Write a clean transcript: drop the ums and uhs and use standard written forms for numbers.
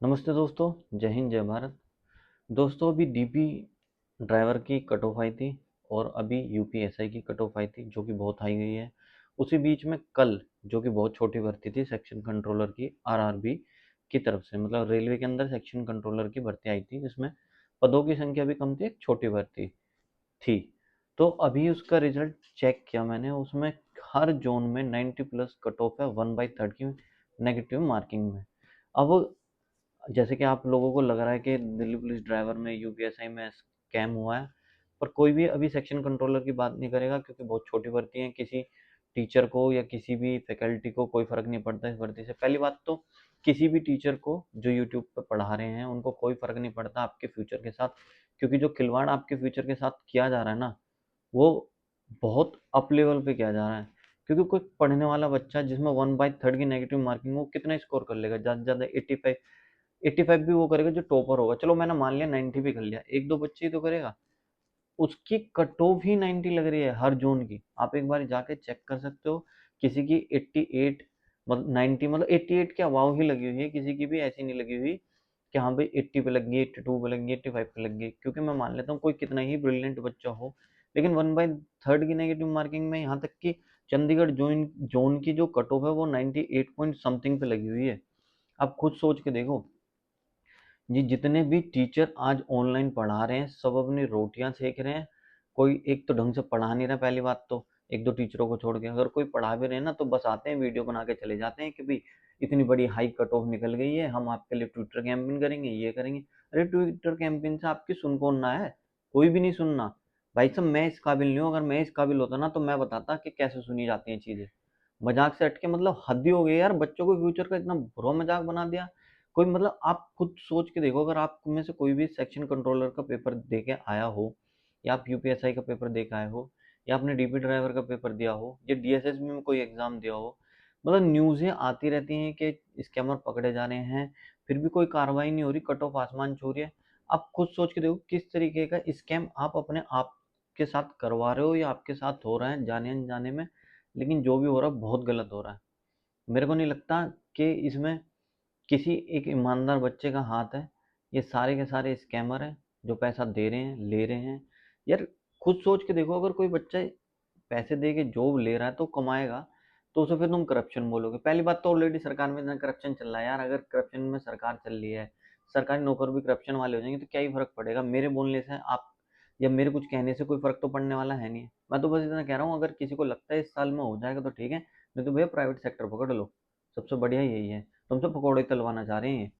नमस्ते दोस्तों, जय हिंद जय भारत। दोस्तों अभी डीपी ड्राइवर की कट ऑफ आई थी और अभी यूपीएसआई की कट ऑफ आई थी जो कि बहुत हाई गई है। उसी बीच में कल जो कि बहुत छोटी भर्ती थी सेक्शन कंट्रोलर की आरआरबी की तरफ से, मतलब रेलवे के अंदर सेक्शन कंट्रोलर की भर्ती आई थी जिसमें पदों की संख्या भी कम थी, एक छोटी भर्ती थी। तो अभी उसका रिजल्ट चेक किया मैंने, उसमें हर जोन में 90 प्लस कट ऑफ है 1/3 की नेगेटिव मार्किंग में। अब जैसे कि आप लोगों को लग रहा है कि दिल्ली पुलिस ड्राइवर में यूपीएसआई में स्कैम हुआ है, पर कोई भी अभी सेक्शन कंट्रोलर की बात नहीं करेगा क्योंकि बहुत छोटी भर्ती है। किसी टीचर को या किसी भी फैकल्टी को कोई फर्क नहीं पड़ता इस भर्ती से। पहली बात तो किसी भी टीचर को जो यूट्यूब पर पढ़ा रहे हैं उनको कोई फर्क नहीं पड़ता आपके फ्यूचर के साथ, क्योंकि जो खिलवाड़ आपके फ्यूचर के साथ किया जा रहा है ना, वो बहुत अप लेवल पे किया जा रहा है। क्योंकि कोई पढ़ने वाला बच्चा जिसमें 1/3 की नेगेटिव मार्किंग हो कितना स्कोर कर लेगा, ज़्यादा से ज़्यादा 85। 85 भी वो करेगा जो टॉपर होगा, चलो मैंने मान लिया 90 भी कर लिया, एक दो बच्चे ही तो करेगा। उसकी कट ऑफ ही 90 लग रही है हर जोन की, आप एक बार जाके चेक कर सकते हो। किसी की 88 मतलब 90 मतलब 88 के अबाव ही लगी हुई है, किसी की भी ऐसी नहीं लगी हुई कि हाँ भाई 80 पे लग गई, 82 पे लग गई, 85 पे लग गई। क्योंकि मैं मान लेता हूँ कोई कितना ही ब्रिलियंट बच्चा हो, लेकिन 1/3 की नेगेटिव मार्किंग में यहाँ तक कि चंडीगढ़ जोन जोन की जो कट ऑफ है वो 98 पॉइंट समथिंग पे लगी हुई है। आप खुद सोच के देखो, जी जितने भी टीचर आज ऑनलाइन पढ़ा रहे हैं सब अपनी रोटियां सेक रहे हैं। कोई एक तो ढंग से पढ़ा नहीं रहा, पहली बात तो एक दो टीचरों को छोड़ के। अगर कोई पढ़ा भी रहे हैं ना तो बस आते हैं वीडियो बना के चले जाते हैं कि भाई इतनी बड़ी हाई कट ऑफ निकल गई है, हम आपके लिए ट्विटर कैंपेन करेंगे, ये करेंगे। अरे ट्विटर कैंपेन से आपकी सुन कौन ना है? कोई भी नहीं सुनना। भाई साहब मैं इस काबिल नहीं हूँ, अगर मैं इस काबिल होता ना तो मैं बताता कि कैसे सुनी जाती हैं चीजें। मजाक से हटके मतलब हद ही हो गई यार, बच्चों को फ्यूचर का इतना बुरा मजाक बना दिया। कोई मतलब आप खुद सोच के देखो, अगर आप में से कोई भी सेक्शन कंट्रोलर का पेपर दे के आया हो, या आप यूपीएसआई का पेपर दे के आए हो, या आपने डीपी ड्राइवर का पेपर दिया हो, या डीएसएसबी में कोई एग्जाम दिया हो, मतलब न्यूज़ें आती रहती हैं कि स्कैमर पकड़े जा रहे हैं, फिर भी कोई कार्रवाई नहीं हो रही, कट ऑफ आसमान छू रही है। आप खुद सोच के देखो किस तरीके का स्कैम आप अपने आप के साथ करवा रहे हो या आपके साथ हो रहा है जाने अनजाने में। लेकिन जो भी हो रहा है बहुत गलत हो रहा है। मेरे को नहीं लगता कि इसमें किसी एक ईमानदार बच्चे का हाथ है। ये सारे के सारे स्कैमर हैं जो पैसा दे रहे हैं ले रहे हैं। यार खुद सोच के देखो, अगर कोई बच्चा पैसे दे के जॉब ले रहा है तो कमाएगा, तो उसे फिर तुम करप्शन बोलोगे? पहली बात तो ऑलरेडी सरकार में इतना करप्शन चल रहा है यार, अगर करप्शन में सरकार चल रही है, सरकारी नौकर भी करप्शन वाले हो जाएंगे तो क्या ही फर्क पड़ेगा? मेरे बोलने से आप या मेरे कुछ कहने से कोई फर्क तो पड़ने वाला है नहीं। मैं तो बस इतना कह रहा हूँ, अगर किसी को लगता है इस साल में हो जाएगा तो ठीक है, नहीं तो भैया प्राइवेट सेक्टर पकड़ लो। सबसे बढ़िया यही है। तुमसे पकौड़े तलवाना चाह रहे हैं ये।